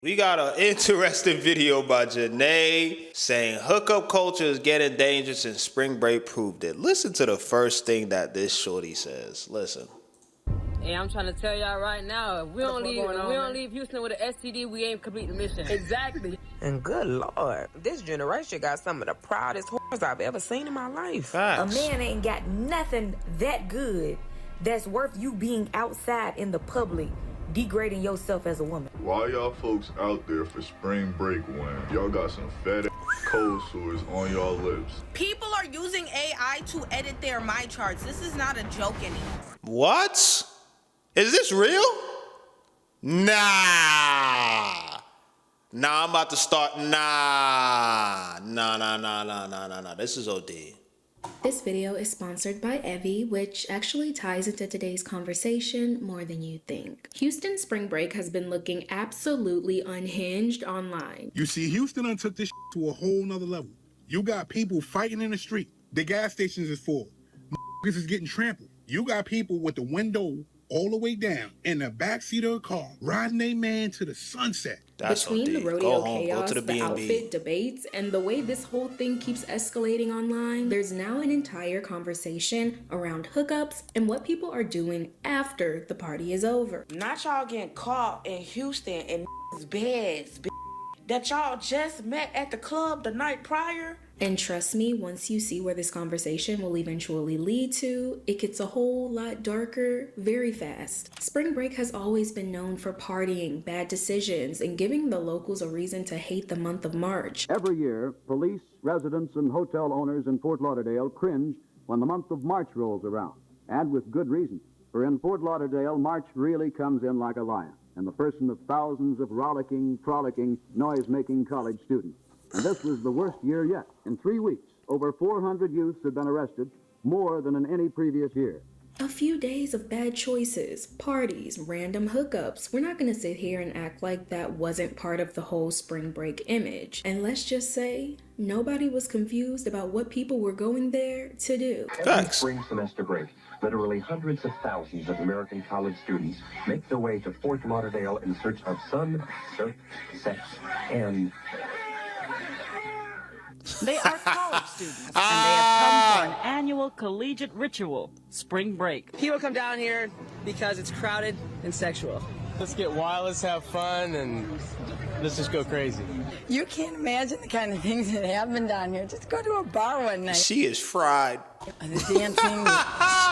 We got an interesting video by Janae saying hookup culture is getting dangerous and spring break proved it. Listen to the first thing that this shorty says. Listen. Hey, I'm trying to tell y'all right now, if we don't leave Houston with an STD, we ain't complete the mission. Exactly. And good Lord, this generation got some of the proudest whores I've ever seen in my life. Facts. A man ain't got nothing that good that's worth you being outside in the public degrading yourself as a woman. Why y'all folks out there for spring break when y'all got some fat cold sores on y'all lips? People are using AI to edit their my charts. This is not a joke anymore. What? Is this real? Nah, I'm about to start. Nah. This is OD. This video is sponsored by Evie, which actually ties into today's conversation more than you think. Houston spring break has been looking absolutely unhinged online. You see, Houston done took this to a whole nother level. You got people fighting in the street. The gas stations is full. This is getting trampled. You got people with the window all the way down in the backseat of a car, riding a man to the sunset. That's Between OD. the rodeo Go chaos, to the B&B. outfit debates, and the way this whole thing keeps escalating online, there's now an entire conversation around hookups and what people are doing after the party is over. Not y'all getting caught in Houston in beds that y'all just met at the club the night prior. And trust me, once you see where this conversation will eventually lead to, it gets a whole lot darker very fast. Spring break has always been known for partying, bad decisions, and giving the locals a reason to hate the month of March. Every year, police, residents, and hotel owners in Fort Lauderdale cringe when the month of March rolls around, and with good reason. For in Fort Lauderdale, March really comes in like a lion, in the person of thousands of rollicking, frolicking, noise-making college students. And this was the worst year yet. In 3 weeks, over 400 youths had been arrested, more than in any previous year. A few days of bad choices, parties, random hookups. We're not gonna sit here and act like that wasn't part of the whole spring break image. And let's just say, nobody was confused about what people were going there to do. Every spring semester break, literally hundreds of thousands of American college students make their way to Fort Lauderdale in search of sun, surf, sex, and... They are college students, and they have come for an annual collegiate ritual, spring break. People come down here because it's crowded and sexual. Let's get wild, let's have fun, and let's just go crazy. You can't imagine the kind of things that happen down here. Just go to a bar one night. She is fried. The dancing,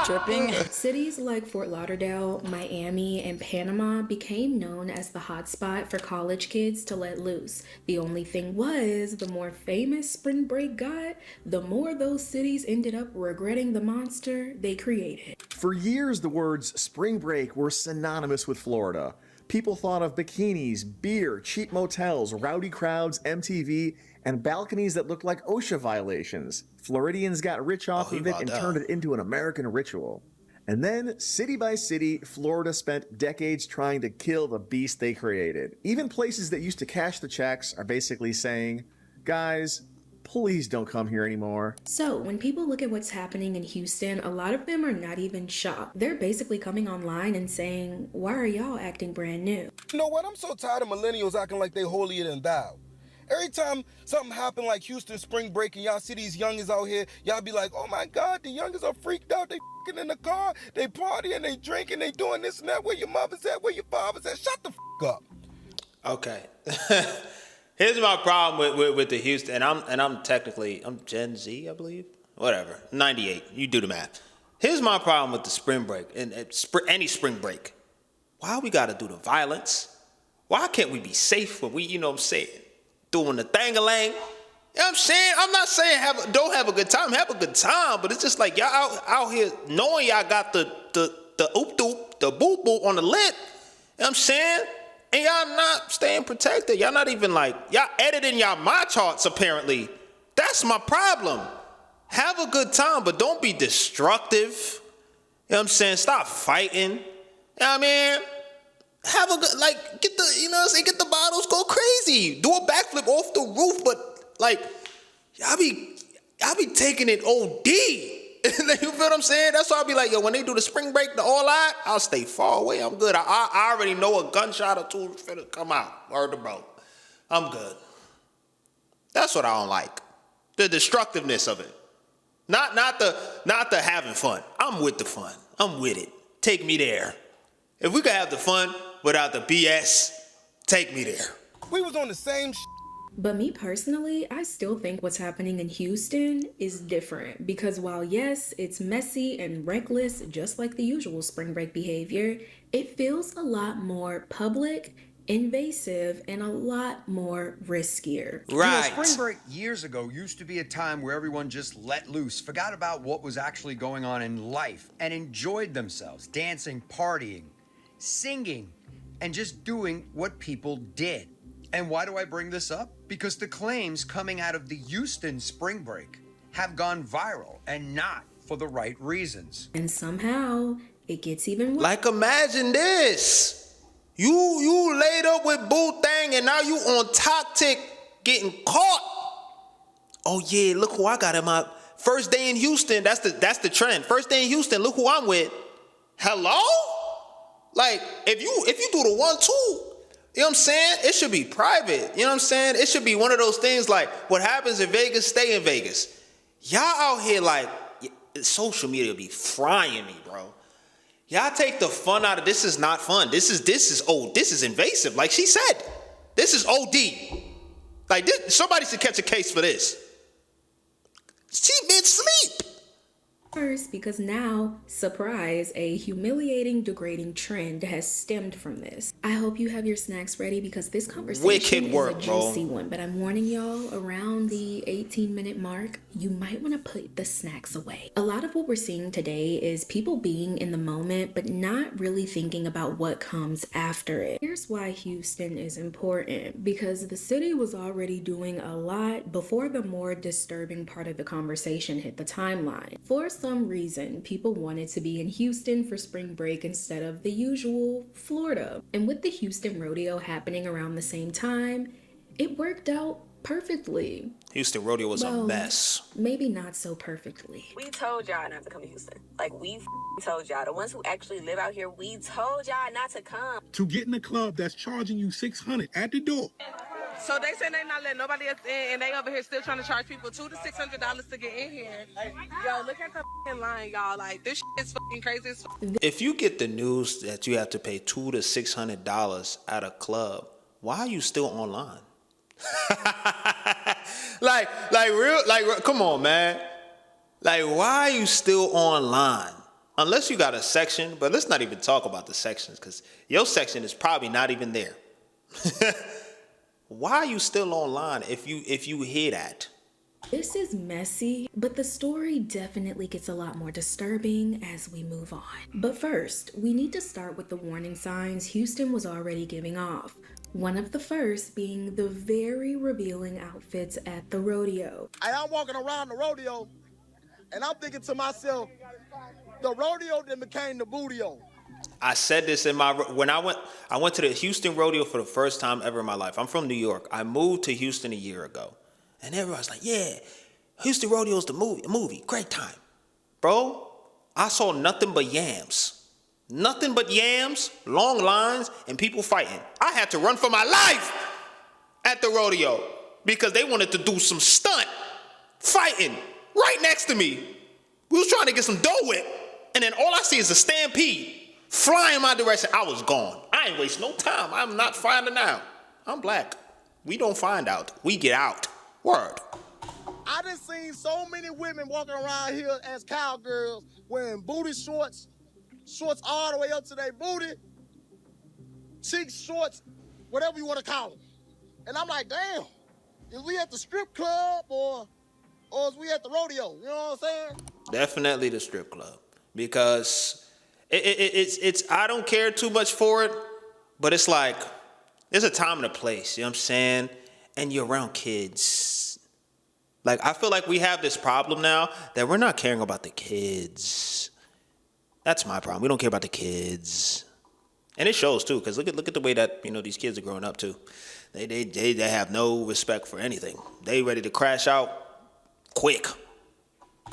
stripping. Cities like Fort Lauderdale, Miami, and Panama became known as the hotspot for college kids to let loose. The only thing was, the more famous spring break got, the more those cities ended up regretting the monster they created. For years, the words spring break were synonymous with Florida. People thought of bikinis, beer, cheap motels, rowdy crowds, MTV, and balconies that looked like OSHA violations. Floridians got rich off of it and turned it into an American ritual. And then, city by city, Florida spent decades trying to kill the beast they created. Even places that used to cash the checks are basically saying, guys, please don't come here anymore. So, when people look at what's happening in Houston, a lot of them are not even shocked. They're basically coming online and saying, why are y'all acting brand new? You know what? I'm so tired of millennials acting like they holier than thou. Every time something happen like Houston spring break and y'all see these youngins out here, y'all be like, oh my God, the youngins are freaked out. They f***ing in the car, they partying, they drinking, they doing this and that. Where your mother's at, where your father's at. Shut the f*** up. Okay. Here's my problem with the Houston, and I'm Gen Z, I believe. Whatever, 98. You do the math. Here's my problem with the spring break and any spring break. Why we gotta do the violence? Why can't we be safe when we, you know what I'm saying, doing the thang-a-lang? You know what I'm saying? I'm not saying don't have a good time. Have a good time, but it's just like y'all out here knowing y'all got the oop-doop, the boo-boo on the lip. You know what I'm saying? And y'all not staying protected. Y'all not even like, y'all editing y'all my charts apparently. That's my problem. Have a good time, but don't be destructive. You know what I'm saying? Stop fighting. You know what I mean? Have a good, like, get the, you know what I'm saying? Get the bottles, go crazy. Do a backflip off the roof, but like, y'all be taking it OD. You feel what I'm saying? That's why I'll be like, yo, when they do the spring break, the all out, I'll stay far away. I'm good. I already know a gunshot or two is finna come out. Word to bro. I'm good. That's what I don't like. The destructiveness of it. Not the having fun. I'm with the fun. I'm with it. Take me there. If we could have the fun without the BS, take me there. We was on the same But me personally, I still think what's happening in Houston is different because while yes, it's messy and reckless, just like the usual spring break behavior, it feels a lot more public, invasive, and a lot more riskier. Right. You know, spring break years ago used to be a time where everyone just let loose, forgot about what was actually going on in life, and enjoyed themselves, dancing, partying, singing, and just doing what people did. And why do I bring this up? Because the claims coming out of the Houston spring break have gone viral and not for the right reasons. And somehow it gets even worse. Like imagine this. You laid up with Boo Thang and now you on Toxic getting caught. Oh yeah, look who I got in my first day in Houston. That's the trend. First day in Houston, look who I'm with. Hello? Like if you do the 1-2, you know what I'm saying? It should be private. You know what I'm saying? It should be one of those things like what happens in Vegas, stay in Vegas. Y'all out here like, social media be frying me, bro. Y'all take the fun out of this. Is not fun. This is invasive. Like she said, this is OD. Like this, somebody should catch a case for this. She been asleep. First, because now, surprise, a humiliating, degrading trend has stemmed from this. I hope you have your snacks ready because this conversation is a juicy one. But I'm warning y'all, around the 18-minute mark, you might want to put the snacks away. A lot of what we're seeing today is people being in the moment, but not really thinking about what comes after it. Here's why Houston is important. Because the city was already doing a lot before the more disturbing part of the conversation hit the timeline. For some reason, people wanted to be in Houston for spring break instead of the usual Florida. And with the Houston rodeo happening around the same time, it worked out perfectly. Houston rodeo was a mess. Maybe not so perfectly. We told y'all not to come to Houston. Like, we told y'all. The ones who actually live out here, we told y'all not to come. To get in a club that's charging you $600 at the door. So they say they not letting nobody else in, and they over here still trying to charge people $200 to $600 to get in here. Yo, look at the line, y'all. Like, this is fucking crazy as fuck. If you get the news that you have to pay $200 to $600 at a club, why are you still online? like, come on, man. Like, why are you still online? Unless you got a section, but let's not even talk about the sections, because your section is probably not even there. Why are you still online if you hear that? This is messy, but the story definitely gets a lot more disturbing as we move on. But first, we need to start with the warning signs Houston was already giving off. One of the first being the very revealing outfits at the rodeo. And I'm walking around the rodeo, and I'm thinking to myself, the rodeo then became the bootio. I said this when I went to the Houston rodeo for the first time ever in my life. I'm from New York. I moved to Houston a year ago. And everybody's like, yeah, Houston rodeo's the movie. Great time. Bro, I saw nothing but yams. Nothing but yams, long lines, and people fighting. I had to run for my life at the rodeo because they wanted to do some stunt fighting right next to me. We was trying to get some dough with, and then all I see is a stampede flying my direction. I was gone. I ain't waste no time. I'm not finding out. I'm black. We don't find out. We get out. Word. I done seen so many women walking around here as cowgirls wearing booty shorts all the way up to their booty, cheek shorts, whatever you want to call them. And I'm like, damn, is we at the strip club or is we at the rodeo? You know what I'm saying? Definitely the strip club, because it's I don't care too much for it, but it's like there's a time and a place. You know what I'm saying? And you're around kids. Like, I feel like we have this problem now that we're not caring about the kids. That's my problem. We don't care about the kids. And it shows too, because look at the way that, these kids are growing up too. They have no respect for anything. They ready to crash out quick.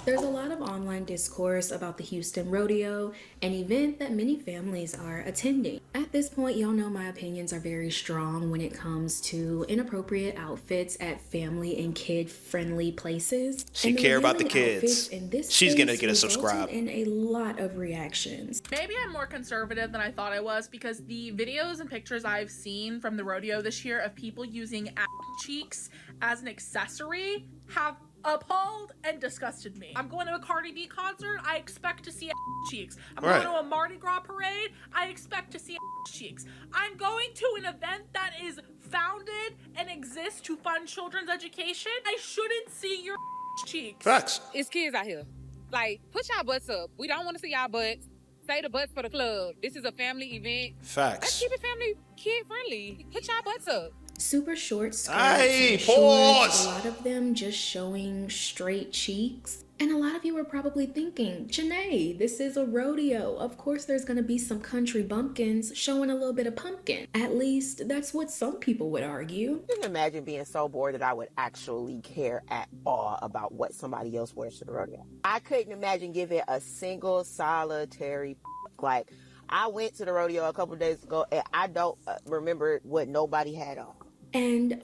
There's a lot of online discourse about the Houston Rodeo, an event that many families are attending. At this point, y'all know my opinions are very strong when it comes to inappropriate outfits at family and kid-friendly places. She And the care about the revealing kids. outfits in this She's gonna space get a resulted subscribe. in a lot of reactions. Maybe I'm more conservative than I thought I was because the videos and pictures I've seen from the rodeo this year of people using ass cheeks as an accessory have appalled and disgusted me. I'm going to a Cardi B concert, I expect to see ass cheeks. I'm going to a Mardi Gras parade, I expect to see ass cheeks. I'm going to an event that is founded and exists to fund children's education. I shouldn't see your ass cheeks. Facts. It's kids out here. Like, put y'all butts up. We don't want to see y'all butts. Say the butts for the club. This is a family event. Facts. Let's keep it family, kid friendly. Put y'all butts up. Super short skirts, Hey, and pause. shorts, a lot of them just showing straight cheeks. And a lot of you are probably thinking, Janae, this is a rodeo. Of course there's gonna be some country bumpkins showing a little bit of pumpkin. At least that's what some people would argue. I couldn't imagine being so bored that I would actually care at all about what somebody else wears to the rodeo. I couldn't imagine giving a single solitary like. I went to the rodeo a couple of days ago and I don't remember what nobody had on. And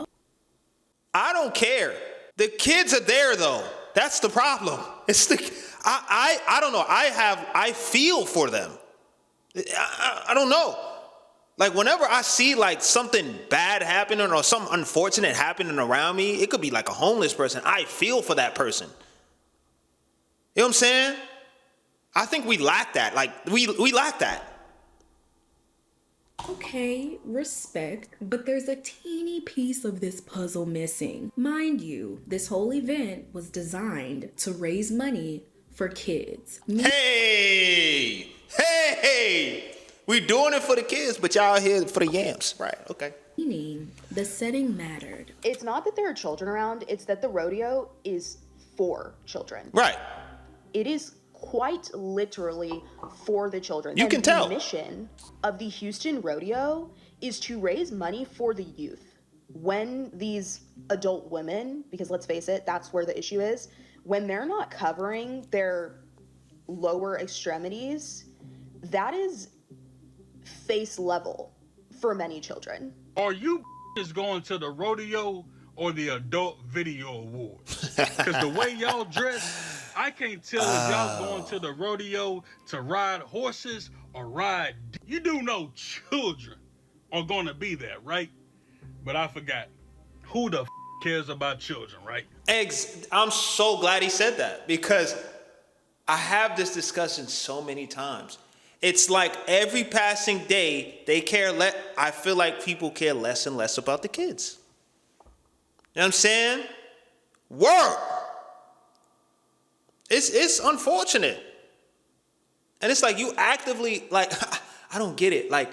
I don't care. The kids are there though. That's the problem. It's the I don't know. I feel for them. I don't know. Like whenever I see like something bad happening or something unfortunate happening around me, it could be like a homeless person. I feel for that person. You know what I'm saying? I think we lack that. Like we lack that. Okay, respect, but there's a teeny piece of this puzzle missing. Mind you, this whole event was designed to raise money for kids. Hey! We doing it for the kids, but y'all here for the yams. Right, okay. Meaning, the setting mattered. It's not that there are children around, it's that the rodeo is for children. Right. It is quite literally for the children. You can tell. The mission of the Houston Rodeo is to raise money for the youth. When these adult women, because let's face it, that's where the issue is, when they're not covering their lower extremities, that is face level for many children. Are you is going to the rodeo or the adult video awards? Because the way y'all dress, I can't tell if y'all going to the rodeo to ride horses or ride. You do know children are going to be there, right? But I forgot. Who the cares about children, right? I'm so glad he said that because I have this discussion so many times. It's like every passing day, they care less. I feel like people care less and less about the kids. You know what I'm saying? Work. It's unfortunate. And it's like you actively, like, I don't get it. Like,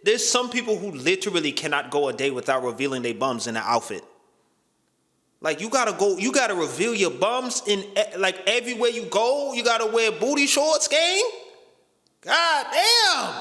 there's some people who literally cannot go a day without revealing their bums in an outfit. Like, you gotta reveal your bums in, like, everywhere you go. You gotta wear booty shorts, gang. God damn.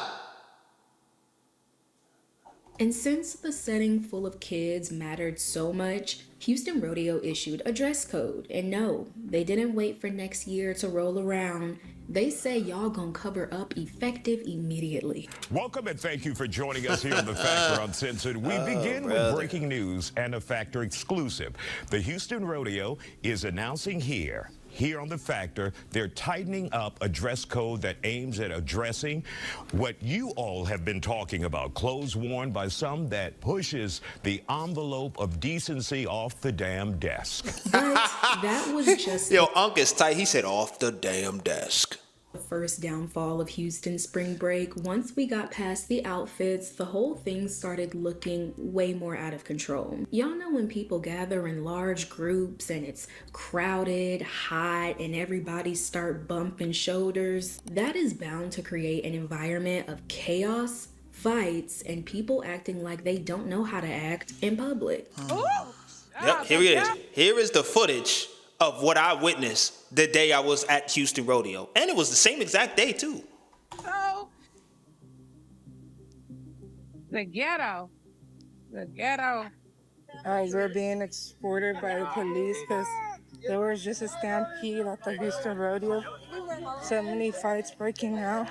And since the setting full of kids mattered so much, Houston Rodeo issued a dress code. And no, they didn't wait for next year to roll around. They say y'all gonna cover up effective immediately. Welcome and thank you for joining us here on The Factor Uncensored. We begin with breaking news and a Factor exclusive. The Houston Rodeo is announcing here on The Factor, they're tightening up a dress code that aims at addressing what you all have been talking about, clothes worn by some that pushes the envelope of decency off the damn desk. But that was just Yo, Unc is tight. He said off the damn desk. the first downfall of Houston spring break. Once we got past the outfits, the whole thing started looking way more out of control. Y'all know when people gather in large groups and it's crowded, hot, and everybody start bumping shoulders? That is bound to create an environment of chaos, fights, and people acting like they don't know how to act in public. Yep, here it is. Here is the footage of what I witnessed the day I was at Houston Rodeo. And it was the same exact day, too. So, the ghetto. We're being exported by the police because There was just a stampede at the Houston rodeo. So many fights breaking out.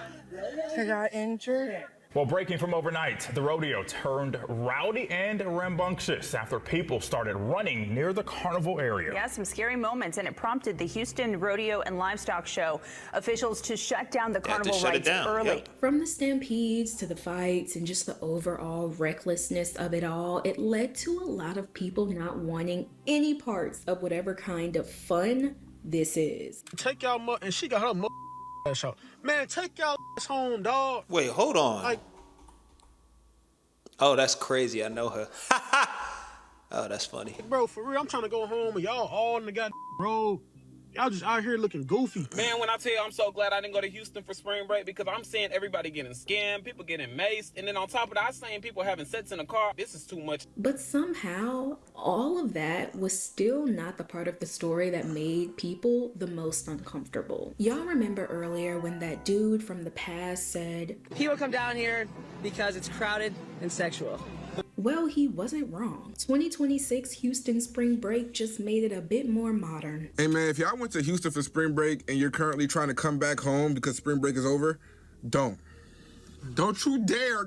I got injured. Well, breaking from overnight, the rodeo turned rowdy and rambunctious after people started running near the carnival area. Yeah, some scary moments, and it prompted the Houston Rodeo and Livestock Show officials to shut down the carnival rides early. Yep. From the stampedes to the fights and just the overall recklessness of it all, it led to a lot of people not wanting any parts of whatever kind of fun this is. Take y'all and she got her ass out. Man, take y'all ass home, dog. Wait, hold on. Like, oh, that's crazy. I know her. Oh, that's funny. bro, for real, I'm trying to go home and y'all all in the goddamn road. Y'all just out here looking goofy. Man, when I tell you I'm so glad I didn't go to Houston for spring break because I'm seeing everybody getting scammed, people getting maced, and then on top of that, I'm seeing people having sex in the car. This is too much. But somehow, all of that was still not the part of the story that made people the most uncomfortable. Y'all remember earlier when that dude from the past said, People come down here because it's crowded and sexual. Well, he wasn't wrong. 2026 Houston spring break just made it a bit more modern. Hey man, if y'all went to Houston for spring break and you're currently trying to come back home because spring break is over, don't you dare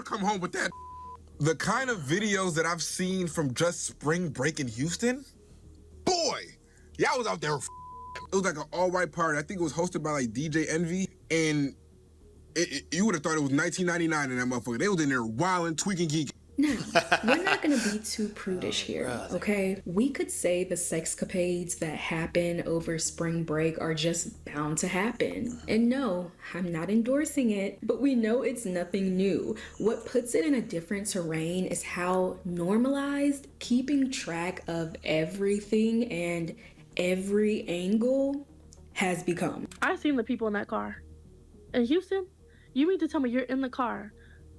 come home with that. The kind of videos that I've seen from just spring break in Houston, boy, y'all was out there. It was like an all-white party. I think it was hosted by like DJ Envy, and you would have thought it was 1999 in that motherfucker. They was in there wilding, tweaking, geeking. Now, we're not gonna be too prudish here, okay? We could say the sexcapades that happen over spring break are just bound to happen. And no, I'm not endorsing it, but we know it's nothing new. What puts it in a different terrain is how normalized keeping track of everything and every angle has become. I've seen the people in that car. In Houston, you mean to tell me you're in the car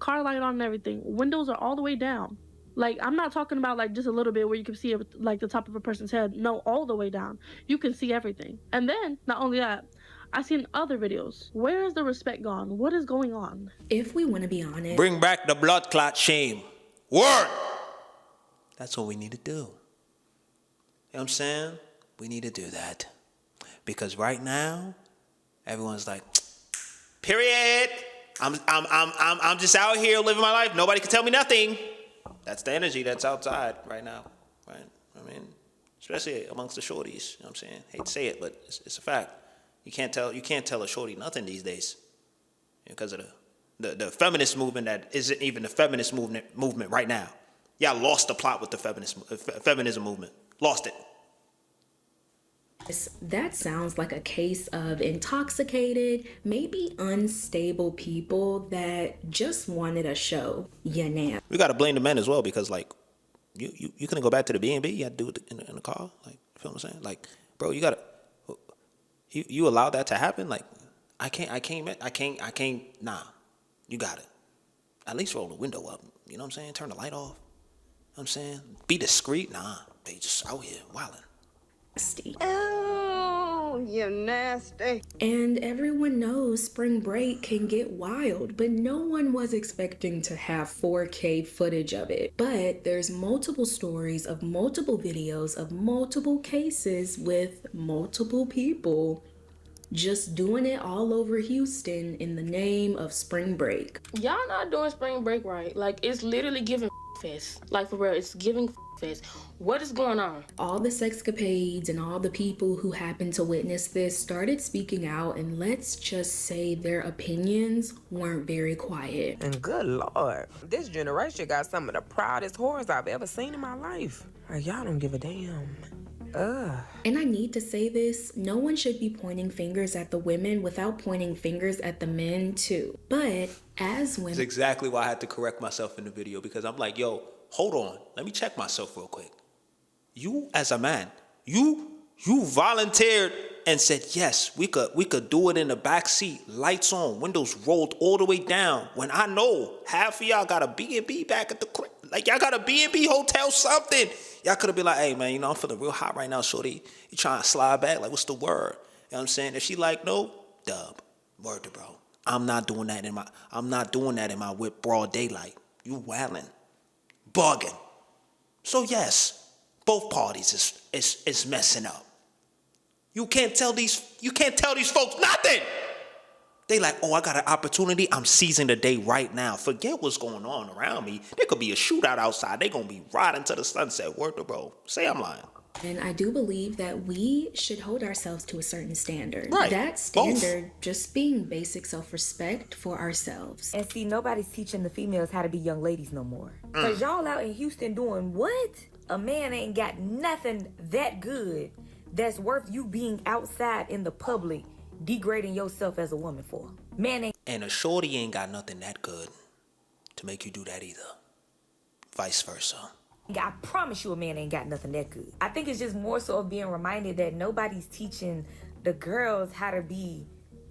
light on and everything, windows are all the way down. Like, I'm not talking about like just a little bit where you can see like the top of a person's head. No, all the way down. You can see everything. And then, not only that, I've seen other videos. Where is the respect gone? What is going on? If we want to be honest, bring back the blood clot shame. Word! That's what we need to do. You know what I'm saying? We need to do that. Because right now, everyone's like, period. I'm just out here living my life. Nobody can tell me nothing. That's the energy that's outside right now, right? I mean, especially amongst the shorties. You know what I'm saying? Hate to say it, but it's a fact. You can't tell a shorty nothing these days because of the feminist movement that isn't even the feminist movement right now. Y'all lost the plot with the feminism movement. Lost it. That sounds like a case of intoxicated, maybe unstable people that just wanted a show. Yeah, now. We got to blame the men as well because, like, you couldn't go back to the B&B. You had to do it in the car. Like, you feel what I'm saying? Like, bro, you got to, you allowed that to happen? Like, I can't, nah. You got it. At least roll the window up. You know what I'm saying? Turn the light off. You know what I'm saying? Be discreet. Nah, they just out here wilding. Oh, you're nasty. And everyone knows spring break can get wild, but no one was expecting to have 4K footage of it. But there's multiple stories of multiple videos of multiple cases with multiple people just doing it all over Houston in the name of spring break. Y'all not doing spring break right. Like, it's literally giving fest. Like, for real, it's giving fest. What is going on? All the sexcapades and all the people who happened to witness this started speaking out, and let's just say their opinions weren't very quiet. And good Lord, this generation got some of the proudest whores I've ever seen in my life. Like, y'all don't give a damn. Ugh. And I need to say this, no one should be pointing fingers at the women without pointing fingers at the men too. But as women... That's exactly why I had to correct myself in the video, because I'm like, yo, hold on, let me check myself real quick. You as a man, you volunteered and said, yes, we could do it in the back seat, lights on, windows rolled all the way down. When I know half of y'all got a B&B back at the crib, like y'all got a B&B hotel, something. Y'all could have been like, hey man, I'm feeling real hot right now, shorty. You trying to slide back? Like, what's the word? You know what I'm saying? If she like, no, dub, word to bro. I'm not doing that in my whip broad daylight. You wildin', bugging. So yes, both parties is messing up. You can't tell these folks nothing. They like, oh, I got an opportunity. I'm seizing the day right now. Forget what's going on around me. There could be a shootout outside. They gonna be riding to the sunset. Word to bro. Say I'm lying. And I do believe that we should hold ourselves to a certain standard. Right. That standard just being basic self-respect for ourselves. And see, nobody's teaching the females how to be young ladies no more. Because y'all out in Houston doing what? A man ain't got nothing that good that's worth you being outside in the public degrading yourself as a woman for. Man ain't. And a shorty ain't got nothing that good to make you do that either. Vice versa. I promise you a man ain't got nothing that good. I think it's just more so of being reminded that nobody's teaching the girls how to be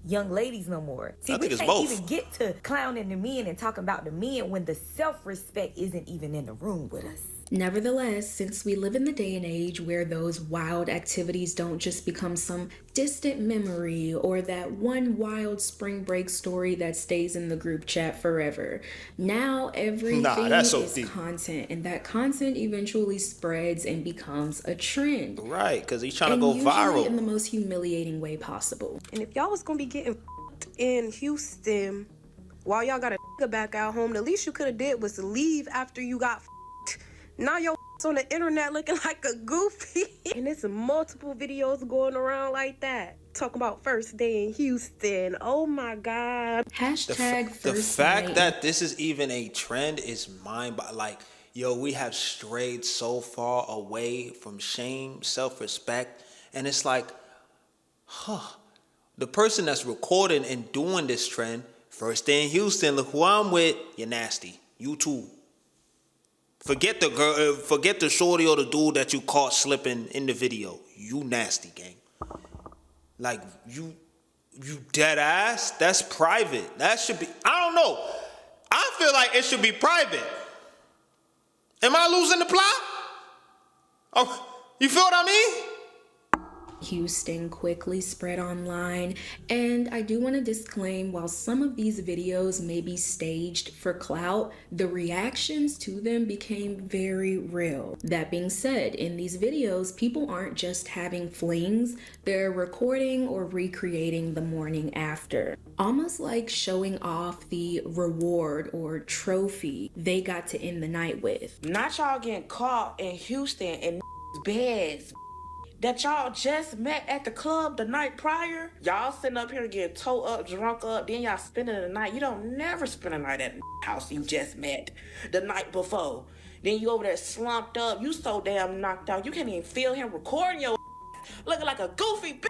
young ladies no more. See, I think we it's can't both. even get to clowning the men and talking about the men when the self-respect isn't even in the room with us. Nevertheless, since we live in the day and age where those wild activities don't just become some distant memory or that one wild spring break story that stays in the group chat forever, now everything is content, and that content eventually spreads and becomes a trend. Right, because he's trying to go viral in the most humiliating way possible. And if y'all was gonna be getting in Houston while y'all got a back out home, the least you could have did was to leave after you got. Now your on the internet looking like a goofy. And there's multiple videos going around like that. Talk about first day in Houston. Oh my God. Hashtag the fact that this is even a trend is mind-boggling. Like, yo, we have strayed so far away from shame, self-respect. And it's like, the person that's recording and doing this trend, first day in Houston, look who I'm with, you're nasty. You too. Forget the girl, forget the shorty or the dude that you caught slipping in the video. You nasty, gang. Like, you dead ass? That's private. That should be, I don't know. I feel like it should be private. Am I losing the plot? Oh, you feel what I mean? Houston quickly spread online, and I do want to disclaim, while some of these videos may be staged for clout, the reactions to them became very real. That being said, in these videos, people aren't just having flings, they're recording or recreating the morning after. Almost like showing off the reward or trophy they got to end the night with. Not y'all getting caught in Houston in beds that y'all just met at the club the night prior. Y'all sitting up here getting towed up, drunk up, then y'all spending the night. You don't never spend a night at the house you just met the night before. Then you over there slumped up. You so damn knocked out. You can't even feel him recording your looking like a goofy bitch.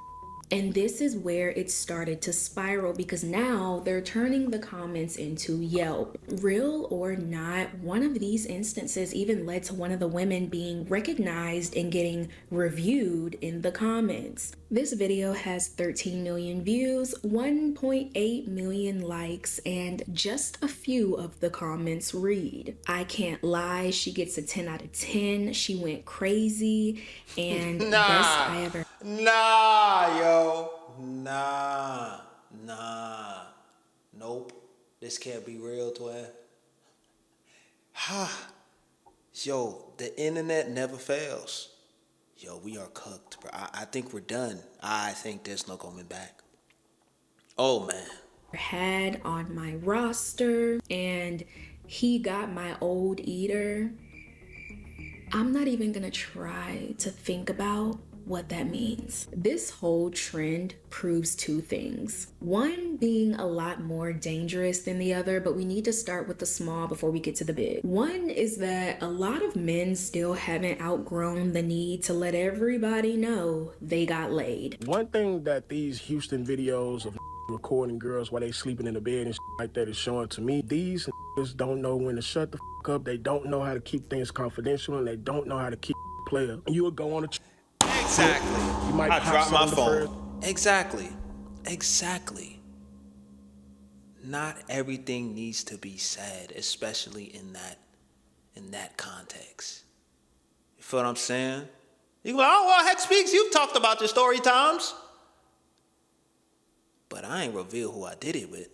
And this is where it started to spiral, because now they're turning the comments into Yelp. Real or not, one of these instances even led to one of the women being recognized and getting reviewed in the comments. This video has 13 million views, 1.8 million likes, and just a few of the comments read, "I can't lie, she gets a 10 out of 10, she went crazy, and best I ever..." Nah, yo. Nope. This can't be real, twin. Yo, the internet never fails. Yo, we are cooked, bro. I think we're done. I think there's no going back. Oh, man. Had on my roster, and he got my old eater. I'm not even gonna try to think about what that means. This whole trend proves two things. One being a lot more dangerous than the other, but we need to start with the small before we get to the big. One is that a lot of men still haven't outgrown the need to let everybody know they got laid. One thing that these Houston videos of recording girls while they sleeping in the bed and like that is showing to me, these don't know when to shut the up, they don't know how to keep things confidential, and they don't know how to keep player. You would go on a Exactly. You might I dropped my phone. First. Exactly. Not everything needs to be said, especially in that context. You feel what I'm saying? You go, oh, well, Heck Speaks, you've talked about your story times. But I ain't reveal who I did it with.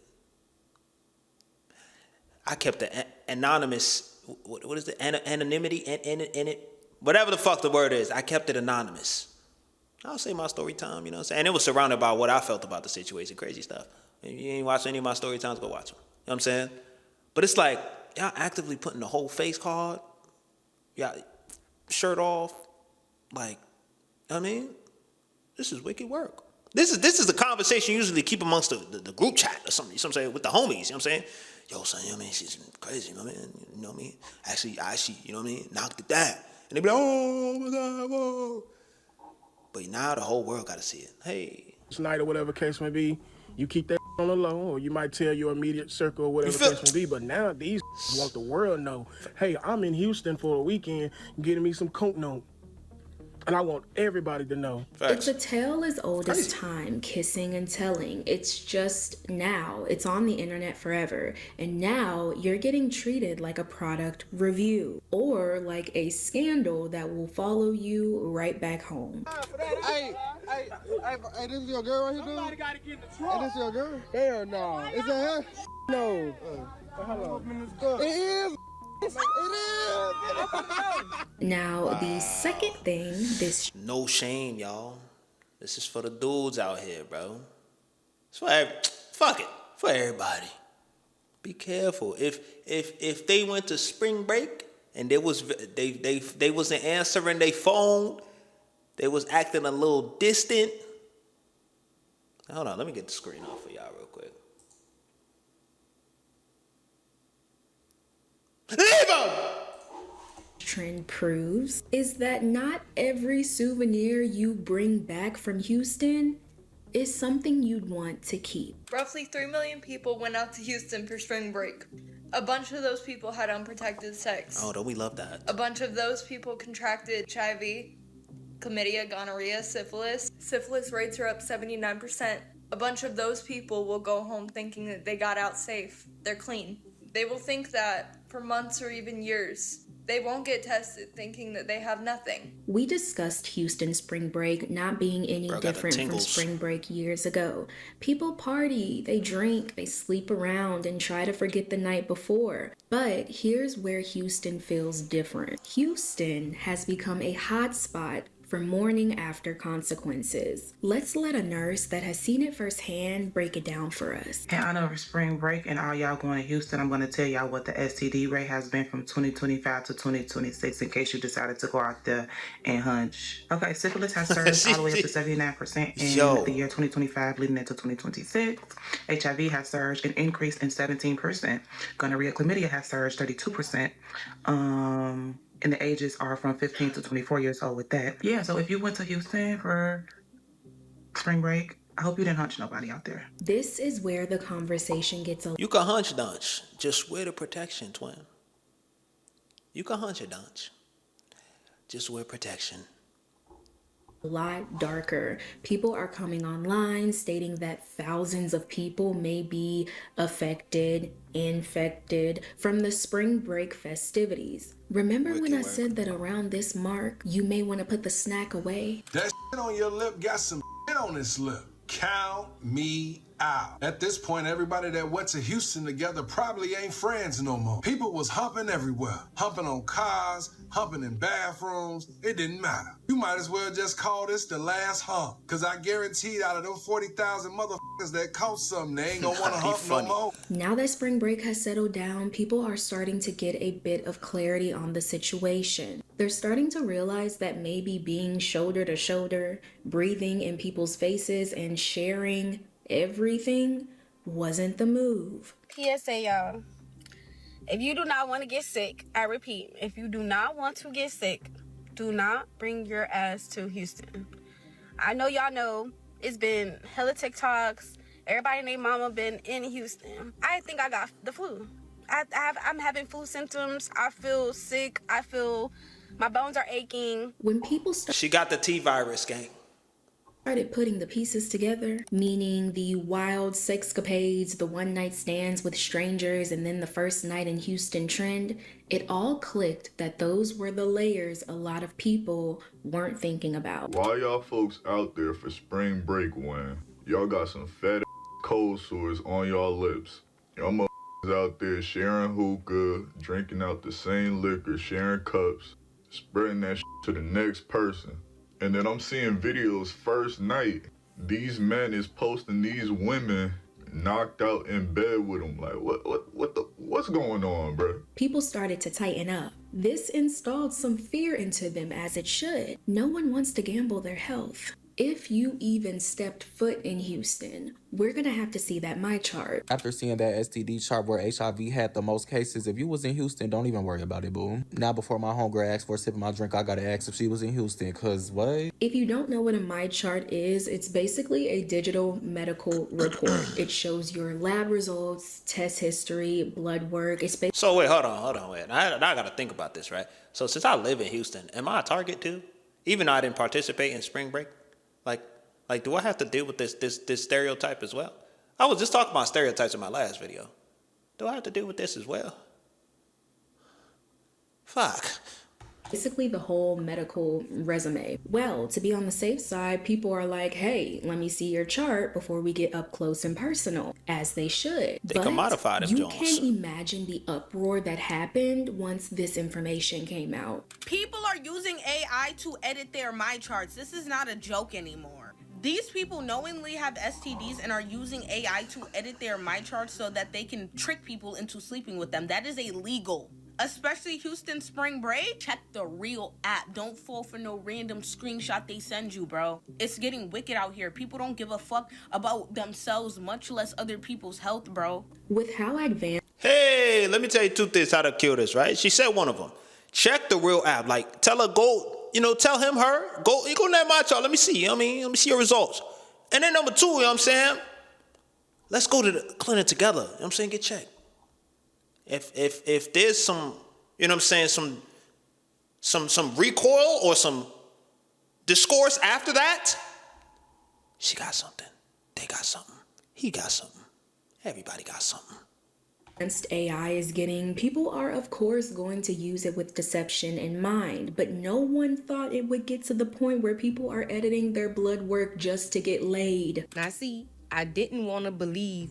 I kept the anonymous, what is the anonymity, whatever the fuck the word is, I kept it anonymous. I'll say my story time, you know what I'm saying? And it was surrounded by what I felt about the situation, crazy stuff. If you ain't watched any of my story times, go watch them. You know what I'm saying? But it's like, y'all actively putting the whole face card, y'all shirt off, like, I mean, this is wicked work. This is the conversation you usually keep amongst the group chat or something, you know what I'm saying, with the homies, you know what I'm saying? Yo, son, you know what I mean? She's crazy, you know what I mean? You know what I mean? Actually, you know what I mean? Knocked it down. And they be like, oh my God, whoa. But now the whole world got to see it. Hey. Tonight or whatever case may be, you keep that on the low, or you might tell your immediate circle or whatever case may be. But now these want the world to know, hey, I'm in Houston for a weekend getting me some coke note. And I want everybody to know. It's a tale as old as time, kissing and telling. It's just now. It's on the internet forever. And now you're getting treated like a product review or like a scandal that will follow you right back home. Hey, this is your girl right here, dude? Somebody gotta get in the truck. Hey, this your girl? Hell no. Is that her? No. Hello. It is. Now, the second thing, this no shame, y'all. This is for the dudes out here, bro. It's for for everybody. Be careful. If they went to spring break and they wasn't answering their phone, they was acting a little distant. Hold on, let me get the screen off for y'all real quick. Leave him! Trend proves is that not every souvenir you bring back from Houston is something you'd want to keep. Roughly 3 million people went out to Houston for spring break. A bunch of those people had unprotected sex. Oh, don't we love that? A bunch of those people contracted HIV, chlamydia, gonorrhea, syphilis. Syphilis rates are up 79%. A bunch of those people will go home thinking that they got out safe. They're clean. They will think that for months or even years. They won't get tested thinking that they have nothing. We discussed Houston spring break not being any different from spring break years ago. People party, they drink, they sleep around and try to forget the night before. But here's where Houston feels different. Houston has become a hot spot for morning after consequences. Let's let a nurse that has seen it firsthand break it down for us. In honor of spring break and all y'all going to Houston, I'm going to tell y'all what the STD rate has been from 2025 to 2026 in case you decided to go out there and hunch. Okay, syphilis has surged all the way up to 79% in the year 2025 leading into 2026. HIV has surged and increased in 17%. Gonorrhea, chlamydia has surged 32%. And the ages are from 15 to 24 years old with that. Yeah, so if you went to Houston for spring break, I hope you didn't hunch nobody out there. This is where the conversation gets a... You can hunch dunch. Just wear the protection, twin. You can hunch a dunch. Just wear protection. lot darker. People are coming online stating that thousands of people may be affected, infected from the spring break festivities. Remember when I said that around this mark, you may want to put the snack away? That shit on your lip got some shit on its lip. Count me out. At this point, everybody that went to Houston together probably ain't friends no more. People was humping everywhere. Humping on cars, humping in bathrooms. It didn't matter. You might as well just call this the last hump. Cause I guaranteed out of those 40,000 motherfuckers that caught something, they ain't gonna wanna hump no more. Now that spring break has settled down, people are starting to get a bit of clarity on the situation. They're starting to realize that maybe being shoulder to shoulder, breathing in people's faces, and sharing everything wasn't the move. PSA, y'all. If you do not want to get sick, I repeat, if you do not want to get sick, do not bring your ass to Houston. I know y'all know it's been hella TikToks. Everybody and their mama been in Houston. I think I got the flu. I'm having flu symptoms. I feel sick. I feel my bones are aching. When people She got the T-virus, gang. Started putting the pieces together, meaning the wild sexcapades, the one-night stands with strangers, and then the first night in Houston trend, it all clicked that those were the layers a lot of people weren't thinking about. Why y'all folks out there for spring break when y'all got some fat cold sores on y'all lips? Y'all motherfuckers out there sharing hookah, drinking out the same liquor, sharing cups, spreading that shit to the next person. And then I'm seeing videos first night. These men is posting these women knocked out in bed with them. Like, what's going on, bro? People started to tighten up. This installed some fear into them, as it should. No one wants to gamble their health. If you even stepped foot in Houston, we're gonna have to see that My Chart. After seeing that STD chart where HIV had the most cases, if you was in Houston, don't even worry about it, boo. Now before my homegirl asks for a sip of my drink, I gotta ask if she was in Houston, cause what? If you don't know what a My Chart is, it's basically a digital medical report. It shows your lab results, test history, blood work. So wait, hold on, wait. Now I gotta think about this, right? So since I live in Houston, am I a target too? Even though I didn't participate in spring break? Like, do I have to deal with this stereotype as well? I was just talking about stereotypes in my last video. Do I have to deal with this as well? Fuck. Basically the whole medical resume. Well, to be on the safe side, people are like, hey, let me see your chart before we get up close and personal, as they should. They commodify them you Jones. can't imagine the uproar that happened once this information came out. People are using AI to edit their My Charts. This is not a joke anymore. These people knowingly have STDs and are using AI to edit their My Charts so that they can trick people into sleeping with them. That is illegal. Especially Houston spring break. Check the real app. Don't fall for no random screenshot they send you, bro. It's getting wicked out here. People don't give a fuck about themselves, much less other people's health, bro. With how advanced... Hey, let me tell you two things how to kill this, right? She said one of them. Check the real app. Like, tell her, tell him, her, go in that My Chart. Let me see, you know what I mean? Let me see your results. And then number two, you know what I'm saying? Let's go to the clinic together. You know what I'm saying? Get checked. If there's some, you know what I'm saying, some recoil or some discourse after that, she got something. They got something. He got something. Everybody got something. AI is getting, people are of course going to use it with deception in mind, but no one thought it would get to the point where people are editing their blood work just to get laid. Now see, I didn't want to believe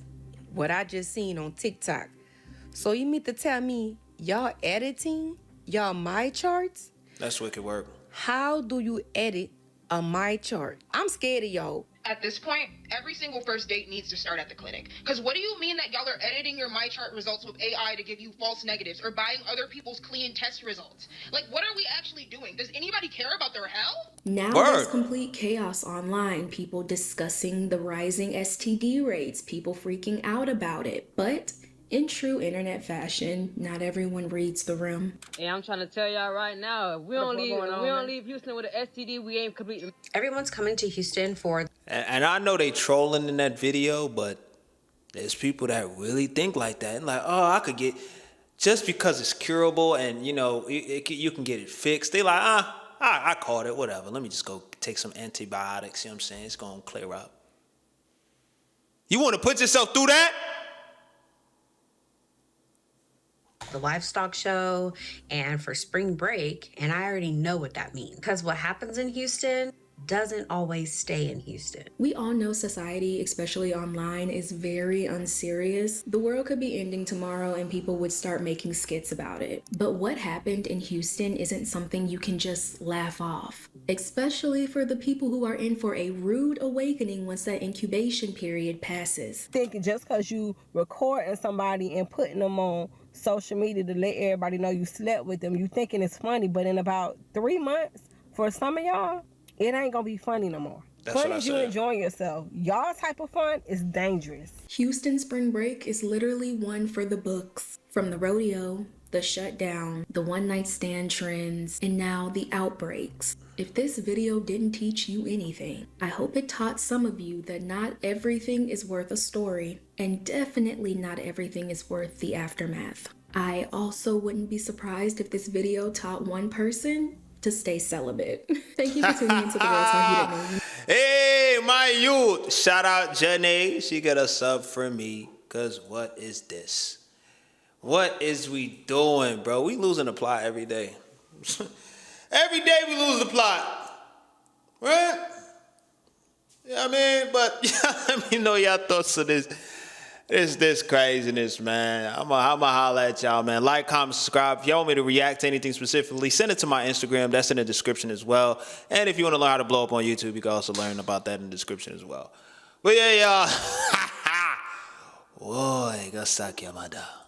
what I just seen on TikTok. So you mean to tell me y'all editing y'all My Charts? That's wicked work. How do you edit a My Chart? I'm scared of y'all. At this point, every single first date needs to start at the clinic. Because what do you mean that y'all are editing your My Chart results with AI to give you false negatives or buying other people's clean test results? Like, what are we actually doing? Does anybody care about their health? Now there's complete chaos online. People discussing the rising STD rates, people freaking out about it. But in true internet fashion, not everyone reads the room. Hey, I'm trying to tell y'all right now, if we don't leave Houston with an STD, we ain't completely. Everyone's coming to Houston for. And I know they trolling in that video, but there's people that really think like that. And like, oh, I could get, just because it's curable and, you know, you can get it fixed. They like, I caught it, whatever. Let me just go take some antibiotics, you know what I'm saying? It's going to clear up. You want to put yourself through that? The livestock show and for spring break, and I already know what that means. Because what happens in Houston doesn't always stay in Houston. We all know society, especially online, is very unserious. The world could be ending tomorrow and people would start making skits about it. But what happened in Houston isn't something you can just laugh off, especially for the people who are in for a rude awakening once that incubation period passes. Thinking just because you recording somebody and putting them on social media to let everybody know you slept with them, you thinking it's funny, but in about 3 months, for some of y'all, it ain't gonna be funny no more. Fun is you enjoying yourself. Y'all type of fun is dangerous. Houston spring break is literally one for the books. From the rodeo, the shutdown, the one-night stand trends, and now the outbreaks. If this video didn't teach you anything, I hope it taught some of you that not everything is worth a story, and definitely not everything is worth the aftermath. I also wouldn't be surprised if this video taught one person to stay celibate. Thank you for tuning into the Real Talk You Didn't Know. Hey, my youth. Shout out Janae. She got a sub for me. Because what is this? What is we doing, bro? We losing the plot every day. Every day we lose the plot. Right? Yeah, I mean, but let me know y'all thoughts of this. This craziness, man. I'm gonna holler at y'all, man. Like, comment, subscribe. If y'all want me to react to anything specifically, send it to my Instagram. That's in the description as well. And if you want to learn how to blow up on YouTube, you can also learn about that in the description as well. But yeah, y'all. Boy, go suck your mother.